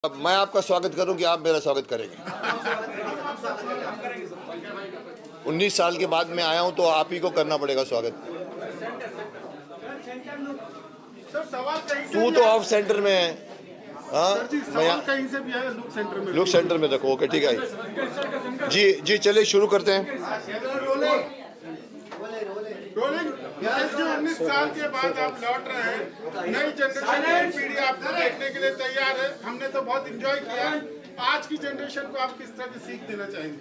अब मैं आपका स्वागत करूं कि आप मेरा स्वागत करेंगे? 19 साल के बाद मैं आया हूं तो आप ही को करना पड़ेगा स्वागत। तू तो ऑफ सेंटर में है। हाँ, मैं कहीं से भी है, लुक सेंटर में रखो। ओके, ठीक है जी। जी चलिए शुरू करते हैं। जो 19 साल के बाद आप लौट रहे हैं, नई जनरेशन नई पीढ़ी आपको देखने के लिए तैयार है। हमने तो बहुत एंजॉय किया। आज की जनरेशन को आप किस तरह की सीख देना चाहेंगे?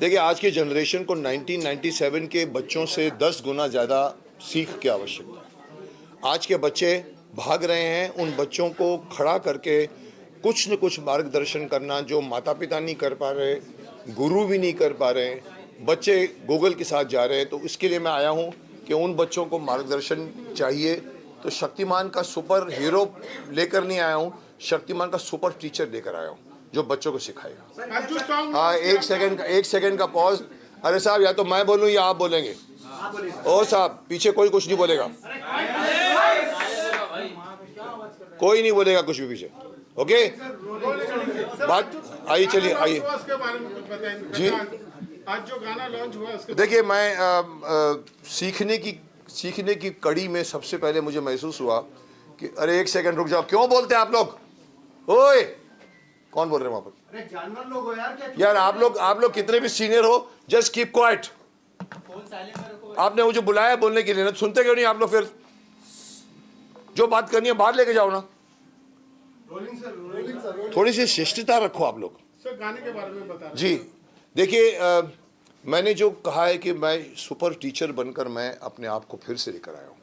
देखिए, आज की जनरेशन को 1997 के बच्चों से 10 गुना ज़्यादा सीख की आवश्यकता है। आज के बच्चे भाग रहे हैं, उन बच्चों को खड़ा करके कुछ न कुछ मार्गदर्शन करना जो माता पिता नहीं कर पा रहे, गुरु भी नहीं कर पा रहे, बच्चे गूगल के साथ जा रहे हैं। तो इसके लिए मैं आया हूँ कि उन बच्चों को मार्गदर्शन चाहिए। तो शक्तिमान का सुपर हीरो लेकर नहीं आया हूँ, शक्तिमान का सुपर टीचर लेकर आया हूँ जो बच्चों को सिखाएगा। हाँ, एक सेकंड का पॉज। अरे साहब, या तो मैं बोलूँ या आप बोलेंगे? ओ साहब, पीछे कोई कुछ नहीं बोलेगा, कोई नहीं बोलेगा कुछ भी पीछे। ओके, बात आइए, चलिए आइए जी। आज जो गाना लॉन्च हुआ उसके देखिए, मैं सीखने की कड़ी में सबसे पहले मुझे महसूस हुआ कि अरे एक सेकंड रुक जाओ, क्यों बोलते हैं आप लोग? ओए, कौन बोल रहे हैं वहां पर? अरे जानवर लोग हो यार। यार आप लोग कितने भी सीनियर हो, जस्ट कीप क्वाइट। आपने मुझे बुलाया बोलने के लिए ना, सुनते क्यों नहीं आप लोग? फिर जो बात करनी है बाहर लेके जाओ ना। Rolling sir. थोड़ी सी शिष्टता रखो आप लोग। सर, गाने के बारे में बता रहे जी देखिए, मैंने जो कहा है कि मैं सुपर टीचर बनकर मैं अपने आप को फिर से लेकर आया हूँ।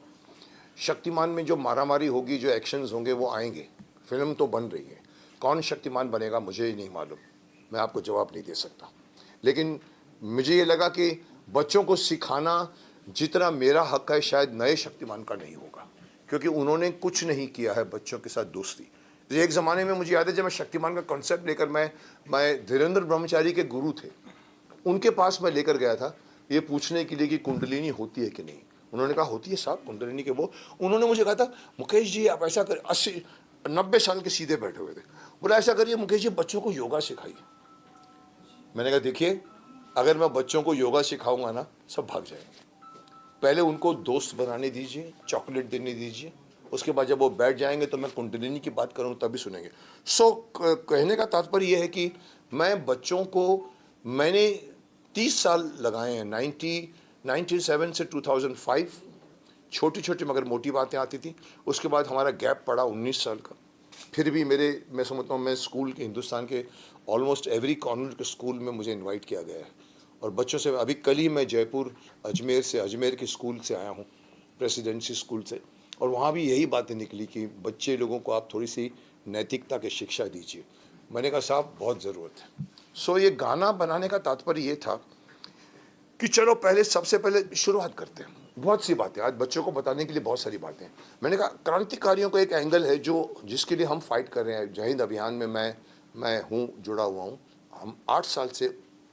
शक्तिमान में जो मारामारी होगी, जो एक्शंस होंगे वो आएंगे। फिल्म तो बन रही है, कौन शक्तिमान बनेगा मुझे ही नहीं मालूम, मैं आपको जवाब नहीं दे सकता। लेकिन मुझे ये लगा कि बच्चों को सिखाना जितना मेरा हक है शायद नए शक्तिमान का नहीं होगा, क्योंकि उन्होंने कुछ नहीं किया है बच्चों के साथ दोस्ती। एक ज़माने में मुझे याद है जब मैं शक्तिमान का कॉन्सेप्ट लेकर मैं धीरेन्द्र ब्रह्मचारी के गुरु थे, उनके पास मैं लेकर गया था ये पूछने के लिए कि कुंडलिनी होती है कि नहीं। उन्होंने कहा होती है साहब कुंडलिनी के वो। उन्होंने मुझे कहा था मुकेश जी आप ऐसा कर, 80-90 साल के सीधे बैठे हुए थे, बोला ऐसा करिए मुकेश जी बच्चों को योगा सिखाइए। मैंने कहा देखिए, अगर मैं बच्चों को योगा सिखाऊंगा ना सब भाग जाएंगे। पहले उनको दोस्त बनाने दीजिए, चॉकलेट देने दीजिए, उसके बाद जब वो बैठ जाएंगे तो मैं कुंडलिनी की बात करूँ तभी सुनेंगे। कहने का तात्पर्य यह है कि मैं बच्चों को, मैंने 30 साल लगाए हैं, 1997 से 2005। छोटी छोटी मगर मोटी बातें आती थी। उसके बाद हमारा गैप पड़ा 19 साल का। फिर भी मैं समझता हूँ मैं स्कूल के, हिंदुस्तान के ऑलमोस्ट एवरी कॉर्नर के स्कूल में मुझे इनवाइट किया गया है। और बच्चों से, अभी कल ही मैं जयपुर अजमेर के स्कूल से आया हूँ, प्रेसिडेंसी स्कूल से, और वहाँ भी यही बातें निकली कि बच्चे लोगों को आप थोड़ी सी नैतिकता की शिक्षा दीजिए। मैंने कहा साहब बहुत ज़रूरत है। ये गाना बनाने का तात्पर्य ये था कि चलो सबसे पहले शुरुआत करते हैं। बहुत सी बातें आज बच्चों को बताने के लिए, बहुत सारी बातें। मैंने कहा क्रांतिकारियों का एक एंगल है जिसके लिए हम फाइट कर रहे हैं। जय हिंद अभियान में मैं हूँ, जुड़ा हुआ हूँ। हम 8 साल से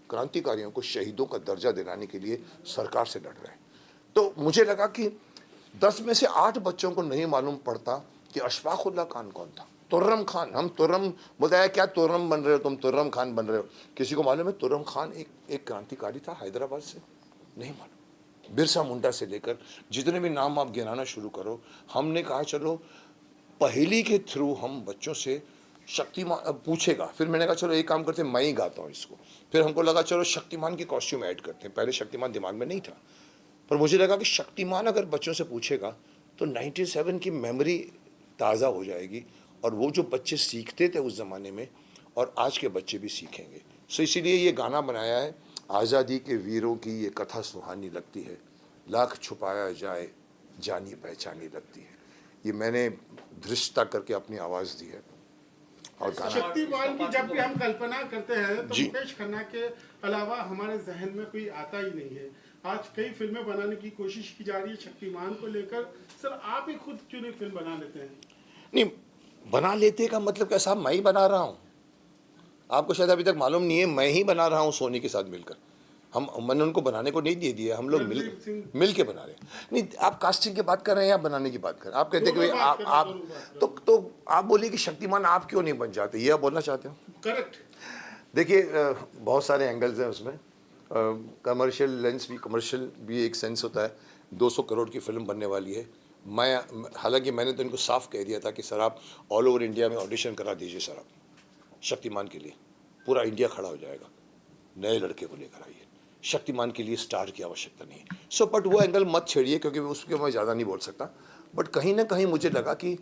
क्रांतिकारियों को शहीदों का दर्जा दिलाने के लिए सरकार से लड़ रहे हैं। तो मुझे लगा कि 10 में से 8 बच्चों को नहीं मालूम पड़ता कि अशफाकुल्लाह खान कौन था। तुर्रम खान, हम तुर्रम बोलते हैं, क्या तुर्रम बन रहे हो तुम, तुर्रम खान बन रहे हो। किसी को मालूम है तुर्रम खान एक क्रांतिकारी था हैदराबाद से? नहीं मालूम। बिरसा मुंडा से लेकर जितने भी नाम आप गिनाना शुरू करो। हमने कहा चलो पहेली के थ्रू हम बच्चों से शक्तिमान पूछेगा। फिर मैंने कहा चलो एक काम करते हैं, मैं ही गाता हूँ इसको। फिर हमको लगा चलो शक्तिमान की कॉस्ट्यूम ऐड करते हैं। पहले शक्तिमान दिमाग में नहीं था, पर मुझे लगा कि शक्तिमान अगर बच्चों से पूछेगा तो 97 की मेमोरी ताज़ा हो जाएगी, और वो जो बच्चे सीखते थे उस ज़माने में और आज के बच्चे भी सीखेंगे। इसीलिए ये गाना बनाया है। आज़ादी के वीरों की ये कथा सुहानी लगती है, लाख छुपाया जाए जानी पहचानी लगती है। ये मैंने धृष्टता करके अपनी आवाज़ दी है। और गाना शक्तिमान की जब भी हम कल्पना करते हैं तो मुकेश खन्ना के अलावा हमारे जहन में कोई आता ही नहीं है। आज कई फिल्में बनाने की कोशिश की जा रही है शक्तिमान को लेकर। सर, आप ही खुद क्यों नहीं फिल्म बना लेते हैं? नहीं, बना लेते का मतलब क्या साहब, मैं ही बना रहा हूँ। आपको शायद अभी तक मालूम नहीं है, मैं ही बना रहा हूँ सोनी के साथ मिलकर। मैंने उनको बनाने को नहीं दे दिया, हम लोग मिल के बना रहे हैं। नहीं, आप कास्टिंग की बात कर रहे हैं या बनाने की बात कर रहे हैं? आप कहते हैं कि दोनों बात कर रहे हैं, आप दोनों बात तो आप बोलिए कि शक्तिमान आप क्यों नहीं बन जाते, ये आप बोलना चाहते हो? करेक्ट। देखिए बहुत सारे एंगल्स हैं उसमें। कमर्शियल लेंस भी, कमर्शियल भी एक सेंस होता है। 200 करोड़ की फिल्म बनने वाली है। हालांकि मैंने तो इनको साफ कह दिया था कि सर आप ऑल ओवर इंडिया में ऑडिशन करा दीजिए सर, आप शक्तिमान के लिए पूरा इंडिया खड़ा हो जाएगा, नए लड़के को लेकर आइए, शक्तिमान के लिए स्टार की आवश्यकता नहीं है। सो बट वो एंगल मत छेड़िए, क्योंकि उसके मैं ज़्यादा नहीं बोल सकता। बट कहीं ना कहीं मुझे लगा कि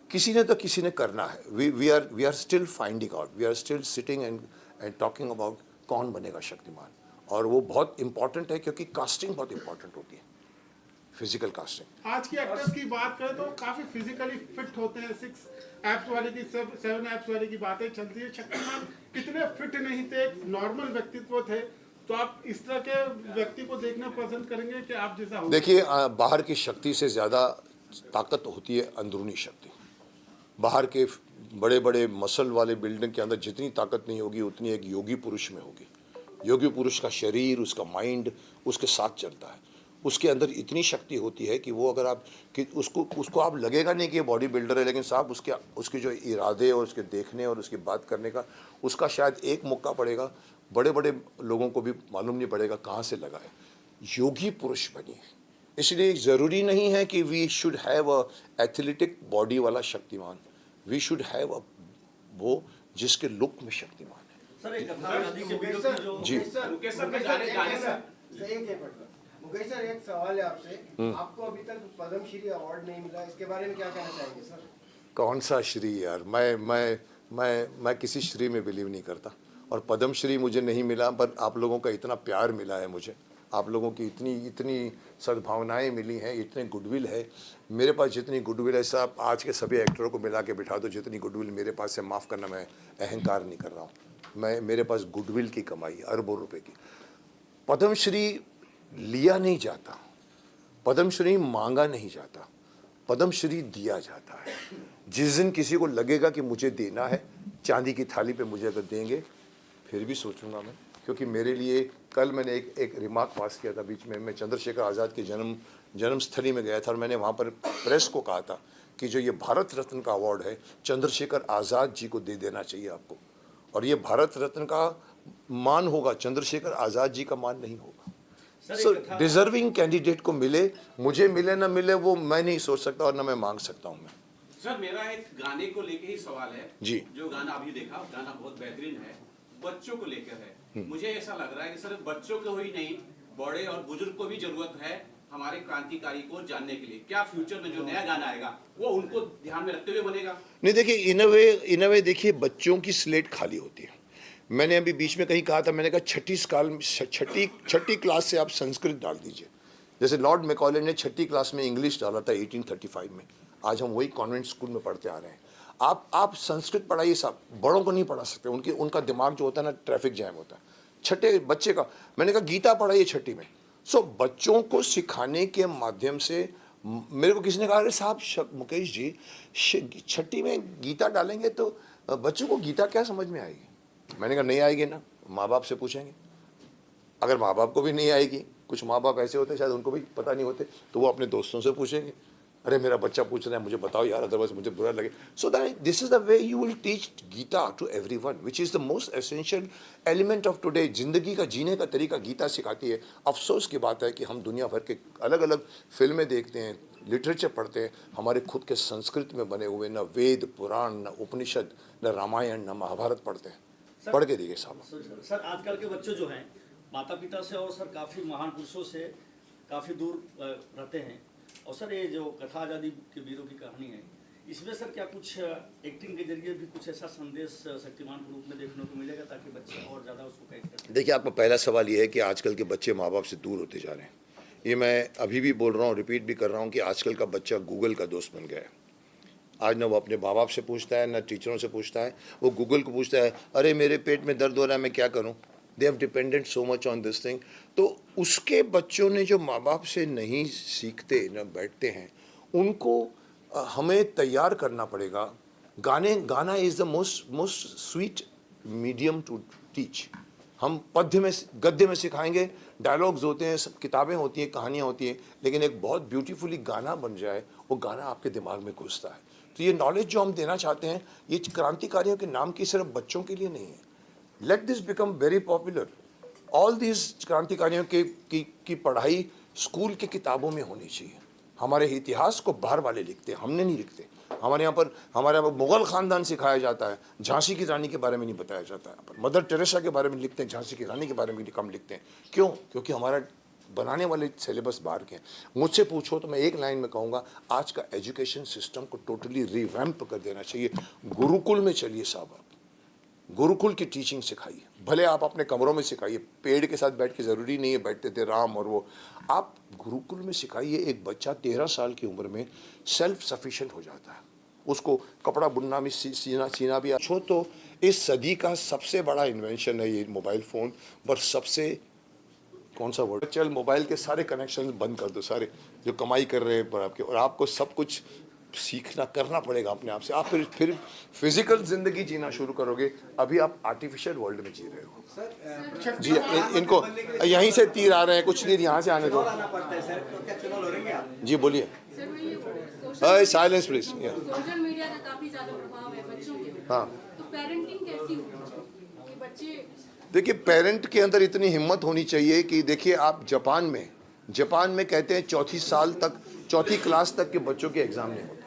किसी ने तो किसी ने करना है। We are still finding out, we are still sitting and talking about कौन बनेगा शक्तिमान। और वो बहुत इंपॉर्टेंट है, क्योंकि कास्टिंग बहुत इंपॉर्टेंट होती है, फिजिकल कास्टिंग। आज की एक्टर्स की बात करें तो काफी फिजिकली फिट होते हैं। 6 एप्स वाले की 7 एप्स वाले की बातें चलती है। शक्तिमान इतने फिट नहीं थे, एक नॉर्मल व्यक्तित्व थे। तो आप इस तरह के व्यक्ति को देखना पसंद करेंगे कि आप जैसा हो? देखिए बाहर की शक्ति से ज़्यादा ताकत होती है अंदरूनी शक्ति। बाहर के बड़े बड़े मसल वाले बिल्डिंग के अंदर जितनी ताकत नहीं होगी, उतनी एक योगी पुरुष में होगी। योगी पुरुष का शरीर, उसका माइंड उसके साथ चलता है। उसके अंदर इतनी शक्ति होती है कि वो अगर आप कि उसको आप लगेगा नहीं कि ये बॉडी बिल्डर है, लेकिन साहब उसके जो इरादे और उसके देखने और उसकी बात करने का, उसका शायद एक मौका पड़ेगा, बड़े बड़े लोगों को भी मालूम नहीं पड़ेगा कहाँ से लगा है। योगी पुरुष बनिए। इसलिए ज़रूरी नहीं है कि we should have a athletic body वाला शक्तिमान। वी शुड हैव वो जिसके लुक में शक्तिमान है। सर एक कथा आजादी के वीडियो की जो जी। मुकेश सर के गाने सर मुकेश सर एक सवाल है आपसे। आपको अभी तक पद्मश्री अवार्ड नहीं मिला, इसके बारे में क्या कहना चाहेंगे सर? कौन सा श्री यार, मैं किसी श्री में बिलीव नहीं करता। और पद्मश्री मुझे नहीं मिला, पर आप लोगों का इतना प्यार मिला है मुझे, आप लोगों की इतनी सद्भावनाएं मिली हैं, इतने गुडविल है। मेरे पास जितनी गुडविल है साहब, आज के सभी एक्टरों को मिला के बिठा दो, जितनी गुडविल मेरे पास है, माफ़ करना मैं अहंकार नहीं कर रहा हूँ, मेरे पास गुडविल की कमाई अरबों रुपए की। पद्मश्री लिया नहीं जाता, पद्मश्री मांगा नहीं जाता, पद्मश्री दिया जाता है। जिस दिन किसी को लगेगा कि मुझे देना है, चांदी की थाली पे मुझे अगर देंगे फिर भी सोचूंगा मैं, क्योंकि मेरे लिए कल मैंने एक रिमार्क पास किया था बीच में। मैं चंद्रशेखर आज़ाद की जन्मस्थली में गया था और मैंने वहाँ पर प्रेस को कहा था कि जो ये भारत रत्न का अवार्ड है, चंद्रशेखर आज़ाद जी को दे देना चाहिए आपको। और ये भारत रत्न का मान होगा, चंद्रशेखर आज़ाद जी का मान नहीं होगा। सो डिजर्विंग कैंडिडेट को मिले, मुझे मिले ना मिले वो मैं नहीं सोच सकता और ना मैं मांग सकता हूँ। मैं सर मेरा एक गाने को लेके ही सवाल है जी। जो गाना अभी देखा, गाना बहुत बेहतरीन है, बच्चों को लेकर है। मुझे ऐसा लग रहा है कि सिर्फ बच्चों को ही नहीं, बड़े और बुजुर्ग को भी जरूरत है हमारे क्रांतिकारी को जानने के लिए। क्या फ्यूचर में जो नया गाना आएगा वो उनको ध्यान में रखते हुए बनेगा? नहीं, देखिए इन अ वे देखिए, बच्चों की स्लेट खाली होती है। मैंने अभी बीच में कहीं कहा था, मैंने कहा छठी क्लास से आप संस्कृत डाल दीजिए। जैसे लॉर्ड मैकॉले ने छठी क्लास में इंग्लिश डाला था 1835 में, आज हम वही कॉन्वेंट स्कूल में पढ़ते आ रहे हैं। आप संस्कृत पढ़ाइए साहब, बड़ों को नहीं पढ़ा सकते, उनका दिमाग जो होता है ना, ट्रैफिक जैम होता है। छठे बच्चे का मैंने कहा गीता पढ़ाइए छठी में। सो बच्चों को सिखाने के माध्यम से, मेरे को किसी ने कहा अरे साहब मुकेश जी, छठी में गीता डालेंगे तो बच्चों को गीता क्या समझ में आएगी? मैंने कहा नहीं आएगी ना, माँ बाप से पूछेंगे। अगर माँ बाप को भी नहीं आएगी, कुछ माँ बाप ऐसे होते शायद उनको भी पता नहीं होते, तो वो अपने दोस्तों से पूछेंगे, अरे मेरा बच्चा पूछ रहा है मुझे बताओ यार, अदरवाइज मुझे बुरा लगे। So that this is the way you will teach Gita to everyone, which is the most essential element of today. जिंदगी का जीने का तरीका गीता सिखाती है। अफसोस की बात है कि हम दुनिया भर के अलग अलग फिल्में देखते हैं, लिटरेचर पढ़ते हैं, हमारे खुद के संस्कृत में बने हुए न वेद पुराण, न उपनिषद, न रामायण, न महाभारत पढ़ते हैं। पढ़ के देखिए साहब। सर आजकल के बच्चे जो हैं माता पिता से और सर काफ़ी महान पुरुषों से काफ़ी दूर रहते हैं। और सर ये जो कथा आज़ादी के वीरों की कहानी है, इसमें सर क्या कुछ एक्टिंग के जरिए भी कुछ ऐसा संदेश शक्तिमान के रूप में देखने को मिलेगा ताकि बच्चे और ज़्यादा उसको कैच कर सकें? देखिए, आपका पहला सवाल ये है कि आजकल के बच्चे माँ बाप से दूर होते जा रहे हैं। ये मैं अभी भी बोल रहा हूँ, रिपीट भी कर रहा हूँ कि आजकल का बच्चा गूगल का दोस्त बन गया है। आज ना वो अपने माँ बाप से पूछता है, ना टीचरों से पूछता है, वो गूगल को पूछता है, अरे मेरे पेट में दर्द हो रहा है मैं क्या करूँ। They have dependent so much on this thing. तो उसके बच्चों ने जो माँ बाप से नहीं सीखते, न बैठते हैं, उनको हमें तैयार करना पड़ेगा। गाना is the most sweet medium to teach. हम पद्य में गद्य में सिखाएंगे, डायलॉग्स होते हैं, सब किताबें होती हैं, कहानियाँ होती हैं, लेकिन एक बहुत ब्यूटीफुली गाना बन जाए, वो गाना आपके दिमाग में घुसता है। तो ये नॉलेज जो हम देना चाहते हैं, ये क्रांतिकारियों के नाम की सिर्फ बच्चों के लिए नहीं है। Let this become very popular. All this क्रांतिकारियों की पढ़ाई स्कूल की किताबों में होनी चाहिए। हमारे इतिहास को बाहर वाले लिखते हैं, हमने नहीं लिखते। हमारे यहाँ पर मुगल ख़ानदान सिखाया जाता है, झांसी की रानी के बारे में नहीं बताया जाता है। पर मदर टेरेसा के बारे में लिखते हैं, झांसी की रानी के बारे में कम लिखते हैं। क्यों? क्योंकि हमारा बनाने वाले सिलेबस बाहर के हैं। मुझसे पूछो तो मैं एक लाइन में कहूँगा, आज का एजुकेशन सिस्टम को टोटली रिवैम्प कर देना चाहिए। गुरुकुल में चलिए साहब, आप गुरुकुल की टीचिंग सिखाइए। भले आप अपने कमरों में सिखाइए, पेड़ के साथ बैठ के ज़रूरी नहीं है, बैठते थे राम और वो, आप गुरुकुल में सिखाइए। एक बच्चा 13 साल की उम्र में सेल्फ सफिशिएंट हो जाता है, उसको कपड़ा बुनना में सीना भी अच्छो। तो इस सदी का सबसे बड़ा इन्वेंशन है ये मोबाइल फ़ोन। पर सबसे कौन सा वर्ड, चल मोबाइल के सारे कनेक्शन बंद कर दो, सारे जो कमाई कर रहे हैं पर आपके, और आपको सब कुछ सीखना करना पड़ेगा अपने आप से। आप फिर फिजिकल जिंदगी जीना शुरू करोगे। अभी आप आर्टिफिशियल वर्ल्ड में जी रहे हो। जी इनको यहीं से तीर आ रहे हैं, कुछ तीर यहाँ से आने दो। जी बोलिए। Silence please. सोशल मीडिया का काफी ज्यादा प्रभाव है बच्चों के ऊपर। हाँ, तो पेरेंटिंग कैसी होनी चाहिए कि बच्चे, देखिए पेरेंट के अंदर इतनी हिम्मत होनी चाहिए कि देखिए आप जापान में कहते हैं चौथी क्लास तक के बच्चों के एग्जाम नहीं होते।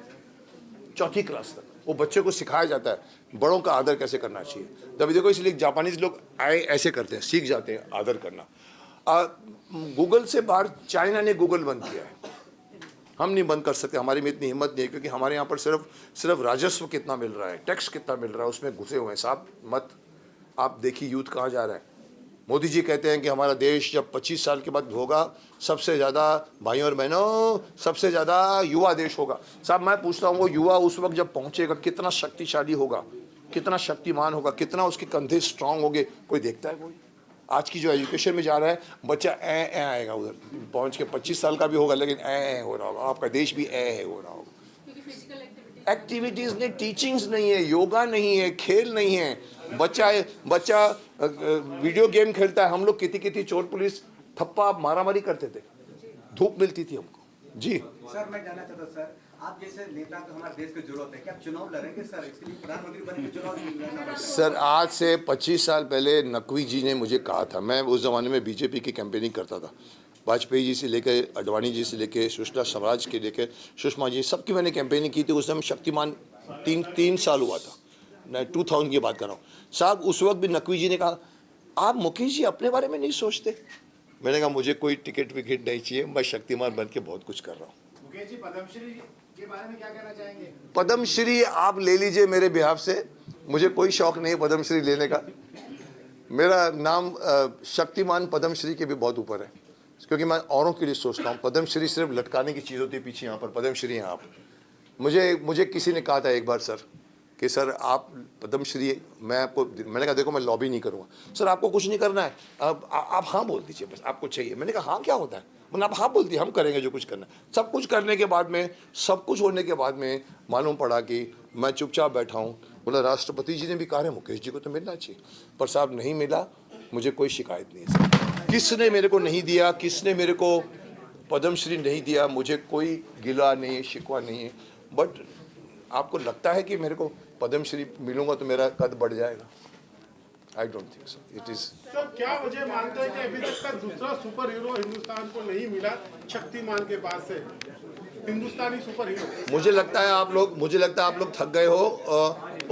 चौथी क्लास तक वो बच्चे को सिखाया जाता है बड़ों का आदर कैसे करना चाहिए। तभी देखो इसलिए जापानीज लोग ऐसे करते हैं, सीख जाते हैं आदर करना। गूगल से बाहर चाइना ने गूगल बंद किया है, हम नहीं बंद कर सकते, हमारी में इतनी हिम्मत नहीं है, क्योंकि हमारे यहाँ पर सिर्फ राजस्व कितना मिल रहा है, टैक्स कितना मिल रहा है, उसमें घुसे हुए हैं साहब। मत आप देखिए यूथ कहाँ जा रहा है। मोदी जी कहते हैं कि हमारा देश जब 25 साल के बाद होगा, सबसे ज़्यादा भाइयों और बहनों, सबसे ज़्यादा युवा देश होगा। साहब मैं पूछता हूँ, वो युवा उस वक्त जब पहुँचेगा कितना शक्तिशाली होगा, कितना शक्तिमान होगा, कितना उसके कंधे स्ट्रांग होंगे? कोई देखता है? कोई? आज की जो एजुकेशन में जा रहा है बच्चा ए आएगा, उधर पहुँच के 25 साल का भी होगा लेकिन ए हो रहा होगा, आपका देश भी ए हो रहा होगा। क्योंकि फिजिकल एक्टिविटीज़ नहीं, टीचिंग्स नहीं है, योगा नहीं है, खेल नहीं है। बच्चा वीडियो गेम खेलता है। हम लोग कितनी चोर पुलिस थप्पा मारामारी करते थे, धूप मिलती थी हमको। जी सर मैं जानना चाहता हूं, सर आप जैसे नेता को हमारे देश की जरूरत है, क्या आप चुनाव लड़ेंगे सर? इसके लिए प्रधानमंत्री बनने के चुनाव लड़ना पड़ेगा? सर, आज से 25 साल पहले नकवी जी ने मुझे कहा था, मैं उस ज़माने में बीजेपी की कैंपेनिंग करता था, वाजपेयी जी से लेकर अडवाणी जी से लेकर सुषमा स्वराज के लेकर सुषमा जी, सबकी मैंने कैंपेनिंग की थी। उस समय शक्तिमान तीन साल हुआ था, मैं 2000 की बात कर रहा हूँ साहब। उस वक्त भी नकवी जी ने कहा, आप मुकेश जी अपने बारे में नहीं सोचते? मैंने कहा मुझे कोई टिकट विकेट नहीं चाहिए, मैं शक्तिमान बन के बहुत कुछ कर रहा हूँ। मुकेश जी पद्मश्री के बारे में क्या कहना चाहेंगे? पद्मश्री आप ले लीजिए मेरे बिहाफ से, मुझे कोई शौक नहीं है पद्मश्री लेने का। मेरा नाम शक्तिमान पद्मश्री के भी बहुत ऊपर है, क्योंकि मैं औरों के लिए सोचता हूँ। पद्मश्री सिर्फ लटकाने की चीज़ होती है पीछे, यहाँ पर पद्मश्री हैं आप। मुझे किसी ने कहा था एक बार सर कि सर आप पद्मश्री, मैंने कहा देखो मैं लॉबी नहीं करूँगा सर, आपको कुछ नहीं करना है, अब आप हाँ बोल दीजिए बस, आपको चाहिए। मैंने कहा हाँ क्या होता है? मैंने आप हाँ बोल दिए, हम करेंगे जो कुछ करना है। सब कुछ करने के बाद में, सब कुछ होने के बाद में मालूम पड़ा कि मैं चुपचाप बैठा हूँ। बोला राष्ट्रपति जी ने भी कहा है मुकेश जी को तो मिलना चाहिए, पर साहब नहीं मिला। मुझे कोई शिकायत नहीं है सर, किसने मेरे को नहीं दिया, किसने मेरे को पद्मश्री नहीं दिया, मुझे कोई गिला नहीं है, शिकवा नहीं है। बट आपको लगता है कि मेरे को पद्मश्री मिलूंगा तो मेरा कद बढ़ जाएगा? I don't think so. It is sir क्या वजह मानते हैं कि अभी तक का दूसरा सुपर हीरो हिंदुस्तान को नहीं मिला शक्तिमान के बाद से, हिंदुस्तानी सुपर हीरो? मुझे लगता है आप लोग थक गए हो।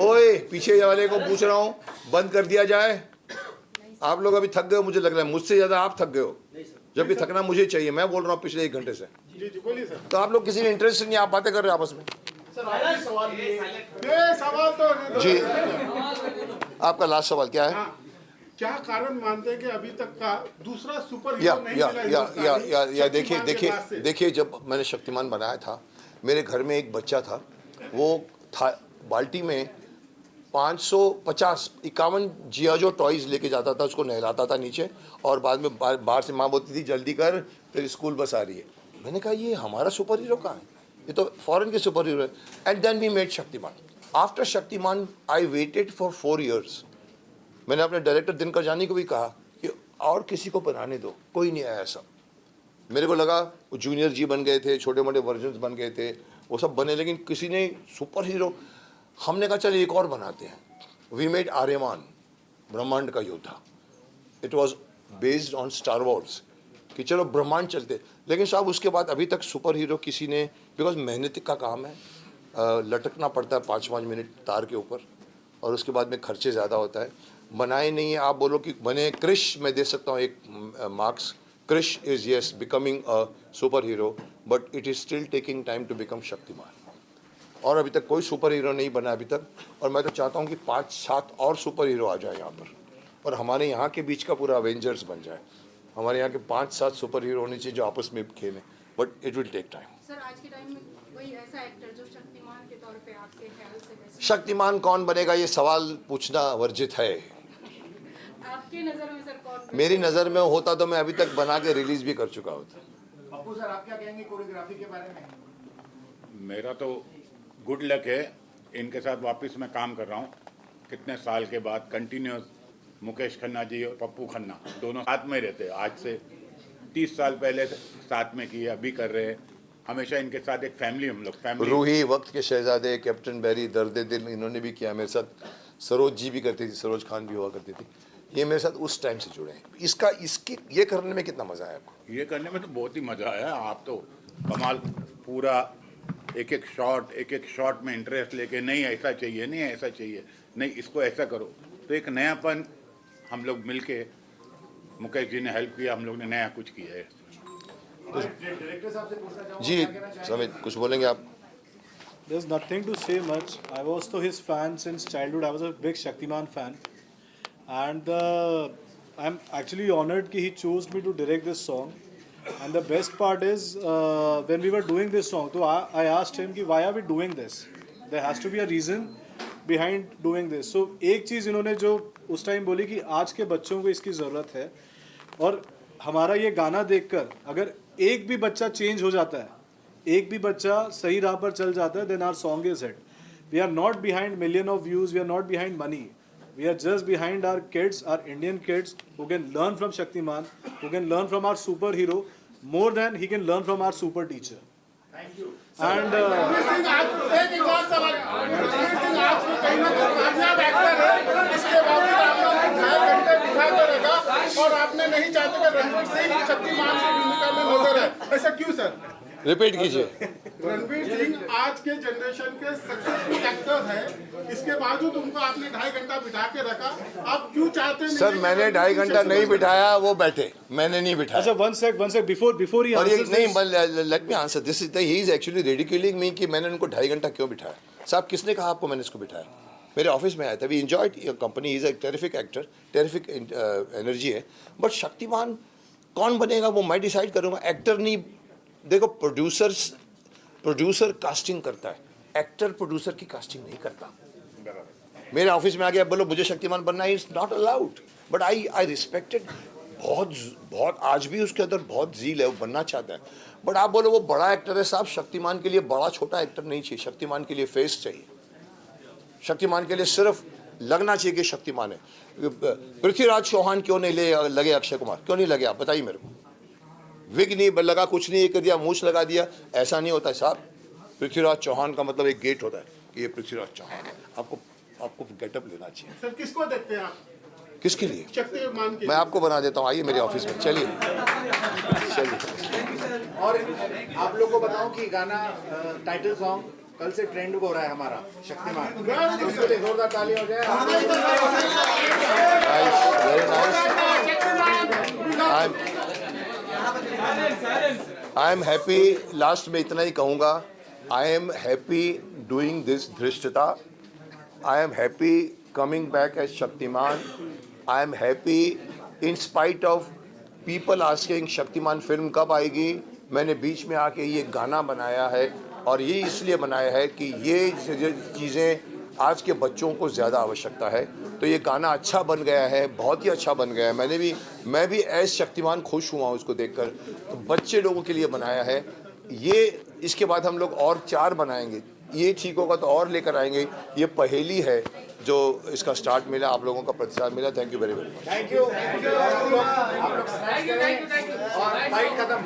ओए पीछे वाले को पूछ रहा हूँ, बंद कर दिया जाए। आप लोग अभी थक गए हो, मुझे लग रहा है मुझसे ज़्यादा आप थक गए हो, जबकि थकना मुझे चाहिए। मैं बोल रहा हूँ पिछले 1 घंटे से। जी जी बोलिए सर। तो आप लोग किसी में इंटरेस्ट नहीं, आप बातें कर रहे हो आपस में। सर आखिरी सवाल ये सवाल तो जी आपका लास्ट सवाल क्या है? हाँ, क्या कारण मानते हैं कि अभी तक का दूसरा सुपर या हीरो नहीं या मिला या या हिंदुस्तानी या देखिए शक्तिमान के देखिए बाद से? देखिए जब मैंने शक्तिमान बनाया था, मेरे घर में एक बच्चा था, वो था बाल्टी में 551 जियाजो टॉयज लेके जाता था, उसको नहलाता था नीचे, और बाद में बाहर से माँ बोलती थी जल्दी कर तेरी स्कूल बस आ रही है। मैंने कहा ये हमारा सुपर हीरो कहाँ है, ये तो फॉरेन के सुपर हीरो है। And then we made Shaktimaan. After Shaktimaan I waited for 4 years मैंने अपने डायरेक्टर दिनकर जानी को भी कहा कि और किसी को बनाने दो, कोई नहीं आया सब। मेरे को लगा वो जूनियर जी बन गए थे, छोटे मोटे वर्जन्स बन गए थे, वो सब बने, लेकिन किसी ने सुपर हीरो, हमने कहा चल एक और बनाते हैं। वी मेड आर्यमान, ब्रह्मांड का योद्धा। It was based on star Wars कि चलो ब्रह्मांड चलते, लेकिन साहब उसके बाद अभी तक सुपर हीरो किसी ने, बिकॉज मेहनत का काम है, लटकना पड़ता है 5-5 मिनट तार के ऊपर, और उसके बाद में खर्चे ज़्यादा होता है, बनाए नहीं है। आप बोलो कि बने क्रिश, मैं दे सकता हूँ एक marks, Krrish is yes becoming a super hero, but it is still taking time to become Shaktimaan. और अभी तक कोई सुपर हीरो नहीं बना अभी तक, और मैं तो चाहता हूँ कि 5-7 और सुपर हीरो आ जाए यहाँ पर, और हमारे यहाँ के बीच का पूरा अवेंजर्स बन जाए। हमारे यहाँ के 5-7 सुपर हीरो होने चाहिए जो आपस में खेलें, but it will take time. Sir आज के टाइम में कोई ऐसा एक्टर जो शक्तिमान के तौर पे आपके ख्याल से वैसे शक्तिमान कौन बनेगा ये सवाल पूछना वर्जित है। आपके नजर में सर कौन मेरी नज़र में होता तो मैं अभी तक बना के रिलीज भी कर चुका होता। पप्पू सर, आप क्या कहेंगे कोरियोग्राफी के बारे में? मेरा तो गुड लक है, इनके साथ वापस मैं काम कर रहा हूँ कितने साल के बाद कंटिन्यूस। मुकेश खन्ना जी और पप्पू खन्ना दोनों साथ में रहते हैं, आज से 30 साल पहले साथ में किए, अभी कर रहे हैं। हमेशा इनके साथ एक फैमिली, हम लोग फैमिली। रूही, वक्त के शहजादे, कैप्टन बैरी, दर्द दिल, इन्होंने भी किया मेरे साथ। सरोज जी भी करती थी, सरोज खान भी हुआ करती थी। ये मेरे साथ उस टाइम से जुड़े हैं। इसकी ये करने में कितना मज़ा आया आपको? ये करने में तो बहुत ही मज़ा आया। आप तो कमाल, पूरा एक एक शॉट में इंटरेस्ट लेके, नहीं ऐसा चाहिए, नहीं ऐसा चाहिए, नहीं इसको ऐसा करो, तो एक नयापन हम लोग मिलके, मुकेश जी ने हेल्प किया, हम लोग ने नया कुछ किया है। डायरेक्टर साहब से पूछना चाहूँगा, जी क्या कहना चाहेंगे? समित, कुछ बोलेंगे आप? There's nothing to say much. I was to his fan since childhood. I was a big Shaktiman fan, and I'm actually honored that he chose me to direct this song. And the best part is when we were doing this song, so I asked him कि why are we doing this? There has to be a reason behind doing this. So एक चीज़ इन्होंने जो उस time बोली कि आज के बच्चों को इसकी ज़रूरत है, और हमारा ये गाना देखकर अगर एक भी बच्चा चेंज हो जाता है, एक भी बच्चा सही राह पर चल जाता है, then our song is hit. We are not behind million of views, we are not behind money. We are just behind our kids, our Indian kids who can learn from Shaktiman, who can learn from our superhero more than he can learn from our super teacher. Thank you. And Ranveer Singh आज एक और सवाल, रणवीर सिंह आज भी कहीं ना कहीं कामयाब एक्टर है, इसके बावजूद आपने 2.5 घंटे बिठा कर रखा और आपने नहीं चाहते कि रणवीर सिंह शक्तिमान की भूमिका में नजर आए, ऐसा क्यों सर? रिपीट कीजिए। रणवीर सिंह आज के जनरेशन के सक्सेसफुल एक्टर है, इसके बावजूद उनको आपने 2.5 घंटा बिठा के रखा, आप क्यों चाहते नहीं? सर मैंने 2.5 घंटा नहीं बिठाया, वो बैठे, मैंने नहीं बिठाया। अच्छा, one sec, before he और ये answers नहीं, this, let me answer this, is he is actually ridiculing me कि मैंने उनको 2.5 घंटा क्यों बिठाया। साहब किसने कहा आपको मैंने इसको बिठाया? मेरे ऑफिस में आया था, we enjoyed your company, he is a terrific actor, terrific energy है, बट शक्तिमान कौन बनेगा वो मैं डिसाइड करूँगा, एक्टर नहीं। देखो प्रोड्यूसर कास्टिंग करता है, एक्टर प्रोड्यूसर की कास्टिंग नहीं करता। मेरे ऑफिस में आ गया बोलो मुझे शक्तिमान बनना है, is not allowed, but I respected, बहुत आज भी उसके अंदर बहुत जील है, वो बनना चाहता है। बट आप बोलो वो बड़ा एक्टर है, साहब शक्तिमान के लिए बड़ा छोटा एक्टर नहीं चाहिए, शक्तिमान के लिए फेस चाहिए, शक्तिमान के लिए सिर्फ लगना चाहिए कि शक्तिमान है। पृथ्वीराज चौहान क्यों नहीं लगे अक्षय कुमार, क्यों नहीं लगे आप बताइए मेरे को? विग नहीं लगा, कुछ नहीं कर दिया, मूछ लगा दिया, ऐसा नहीं होता है साहब। पृथ्वीराज चौहान का मतलब एक गेट होता है कि ये पृथ्वीराज चौहान है, आपको गेटअप लेना चाहिए। सर किसको देखते हैं आप? किसके लिए? शक्तिमान के मैं आपको बना देता हूँ, आइए मेरे ऑफिस में, चलिए। और आप लोग को बताऊं कि गाना टाइटल सॉन्ग कल से ट्रेंड हो रहा है हमारा, शक्तिमान। इसके लिए जोरदार ताली हो जाए। Very nice. I am happy, last में इतना ही कहूँगा, I am happy doing this धृष्टता, I am happy coming back as Shaktimaan, I am happy in spite of people asking Shaktimaan film कब आएगी। मैंने बीच में आके ये गाना बनाया है, और ये इसलिए बनाया है कि ये चीज़ें आज के बच्चों को ज़्यादा आवश्यकता है, तो ये गाना अच्छा बन गया है, बहुत ही अच्छा बन गया है। मैं भी एज शक्तिमान खुश हुआ हूँ उसको देखकर, तो बच्चे लोगों के लिए बनाया है ये। इसके बाद हम लोग और 4 बनाएंगे, ये ठीक होगा तो और लेकर आएंगे। ये पहेली है जो इसका स्टार्ट मिला, आप लोगों का प्रतिसाद मिला। Thank you very much. Thank you. आप लोग स्नैक्स करें और फाइट खत्म।